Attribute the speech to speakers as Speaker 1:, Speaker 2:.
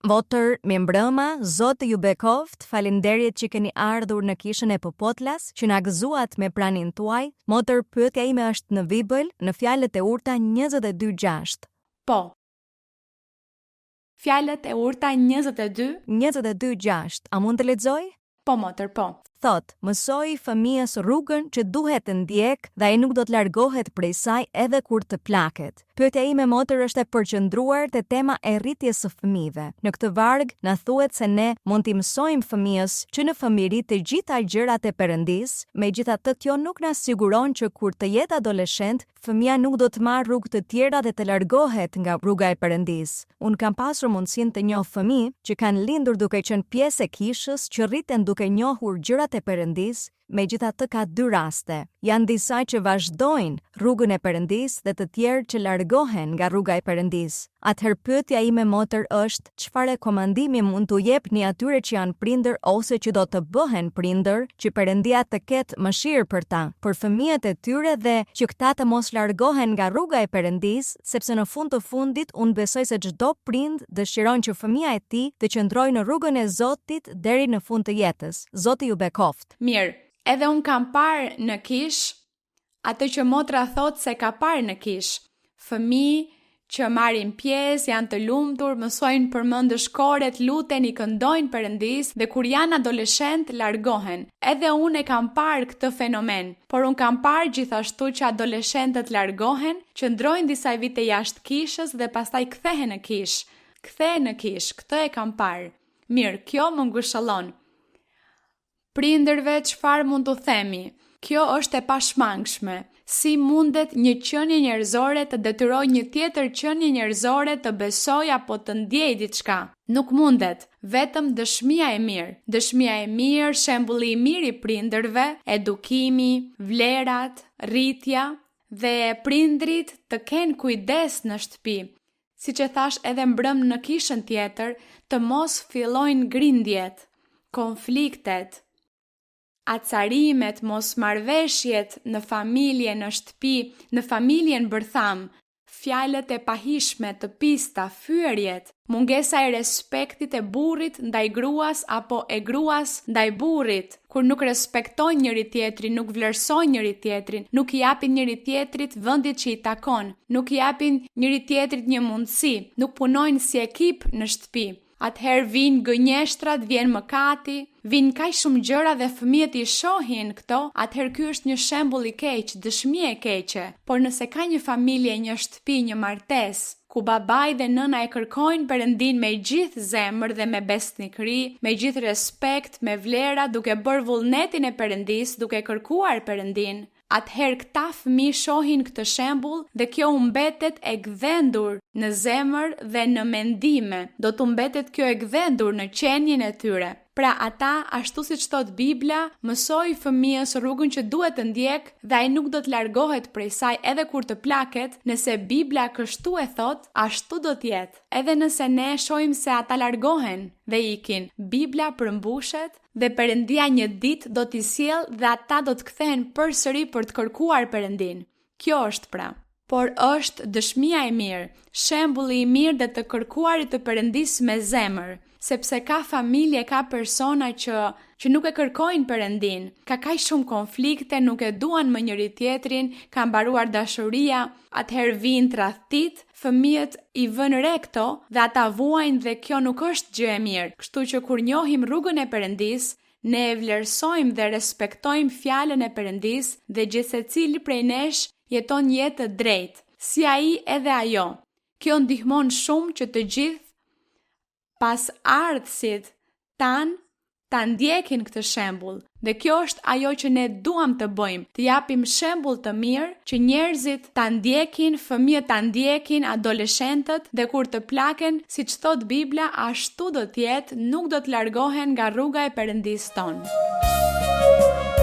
Speaker 1: Votër me mbrëma, Zotë ju bekoft, falenderjet që keni ardhur në kishën e Popotlas, që na gëzuat me pranin tuaj. Motër, pyetja ime është në Bibël, në Fjalët e Urta 22:6.
Speaker 2: Po. Fjalët e Urta
Speaker 1: 22:6. A mund të lexoj?
Speaker 2: Po, motër, po.
Speaker 1: Thot, mësoj fëmijës rrugën që duhet të ndjek dhe ai nuk do të largohet prej saj edhe kur të plaket. Pyetja ime, motër, është e përqendruar te tema e rritjes së fëmijëve. Në këtë varg na thuhet se ne mund t'i mësojmë fëmijës që në fëmijëri të gjitha gjërat e Perëndis, megjithatë kjo nuk na siguron që kur të jetë adoleshent, fëmia nuk do të marrë rrugë të tjera dhe të largohet nga rruga e Perëndis. Unë kam pasur mundësinë të njoh fëmijë që kanë lindur duke qenë pjesë e kishës, që rriten duke njohur gjërat e Perëndis. Megjithatë ka dy raste. Janë disa që vazhdojnë rrugën e Perëndis dhe të tjerë që largohen nga rruga e Perëndis. Atëherë pyetja ime, motër, është çfarë komandimi mund t'u jepni atyre që janë prindër ose që do të bëhen prindër, që Perëndia të ketë mëshirë për ta, për fëmijët e tyre dhe që këta të mos largohen nga rruga e Perëndis, sepse në fund të fundit unë besoj se çdo prind dëshiron që fëmia e tij të qëndrojë në rrugën e Zotit deri në fund të jetës. Zoti ju bekoft.
Speaker 2: Mirë. Edhe unë kam parë në kish, atë që motra thot se ka parë në kish. Fëmijë që marrin pjesë, janë të lumtur, mësojnë përmendë shkoret, luten, i këndojnë Perëndis dhe kur janë adoleshent largohen. Edhe unë e kam parë këtë fenomen, por unë kam parë gjithashtu që adoleshentët largohen, qëndrojnë disa vite jashtë kishës dhe pastaj kthehen në kish. Këtë e kam parë. Mirë, kjo më ngushëllon. Prindërve çfarë mund të themi? Kjo është e pashmangshme. Si mundet një qenie njerëzore të detyrojë një tjetër qenie njerëzore të besojë apo të ndjejë diçka? Nuk mundet. Vetëm dëshmia e mirë. Dëshmia e mirë, shembulli i mirë i prindërve, edukimi, vlerat, rritja dhe prindrit të kenë kujdes në shtëpi. Siç e thash edhe mbrëm në kishën tjetër, të mos fillojnë grindjet, konfliktet, acarimet, mosmarrveshjet në familje, në shtëpi, në familjen bërtham, fjalët e pahishme të pista, fyerjet, mungesa e respektit e burrit ndaj gruas apo e gruas ndaj burrit, kur nuk respektojnë njëri tjetrin, nuk vlerësojnë njëri tjetrin, nuk i japin njëri tjetrit vendit që i takon, nuk i japin njëri tjetrit një mundësi, nuk punojnë si ekip në shtëpi. Atëherë vinë gënjeshtrat, vjen mëkati, vinë kaq shumë gjëra dhe fëmijët i shohin këto, atëherë ky është një shembull i keq, dëshmi e keqe. Por nëse ka një familje, një shtëpi, një martesë, ku babai dhe nëna e kërkojnë Perëndin me gjithë zemër dhe me besnikëri, me gjithë respekt, me vlera, duke bërë vullnetin e Perëndis, duke kërkuar Perëndin, atëherë këta fëmijë shohin këtë shembull dhe kjo u mbetet e gdhendur në zemër dhe në mendime. Do të mbetet kjo e gdhendur në qenien e tyre. Pra ata, ashtu siç thot Bibla, mësoj fëmijës rrugën që duhet të ndjek dhe ai nuk do të largohet prej saj edhe kur të plaket, nëse Bibla kështu e thot, ashtu do të jetë. Edhe nëse ne shohim se ata largohen dhe ikin, Bibla përmbushet dhe Perëndia një ditë do t'i sjellë dhe ata do të kthehen përsëri për të kërkuar Perëndin. Kjo është pra. Por është dëshmia e mirë, shembulli i mirë dhe të kërkuarit të Perëndis me zemër. Sepse ka familje, ka persona që nuk e kërkojnë Perëndin, ka kaq shumë konflikte, nuk e duan më njëri tjetrin, ka mbaruar dashuria, atëherë vinë tradhtit, fëmijët i vënë re këto dhe ata vuajnë dhe kjo nuk është gjë e mirë. Kështu që kur njohim rrugën e Perëndis, ne e vlerësojmë dhe respektojmë fjalën e Perëndis dhe gjithsecili prej nesh jeton jetë të drejtë, si ai edhe ajo. Kjo ndihmon shumë që të gjithë pas ardhësit tan ta ndjekin këtë shembull. Dhe kjo është ajo që ne duam të bëjmë, të japim shembull të mirë që njerëzit ta ndjekin, fëmijët ta ndjekin, adoleshentët dhe kur të plaken, siç thot Bibla, ashtu do të jetë, nuk do të largohen nga rruga e Perëndisë tonë.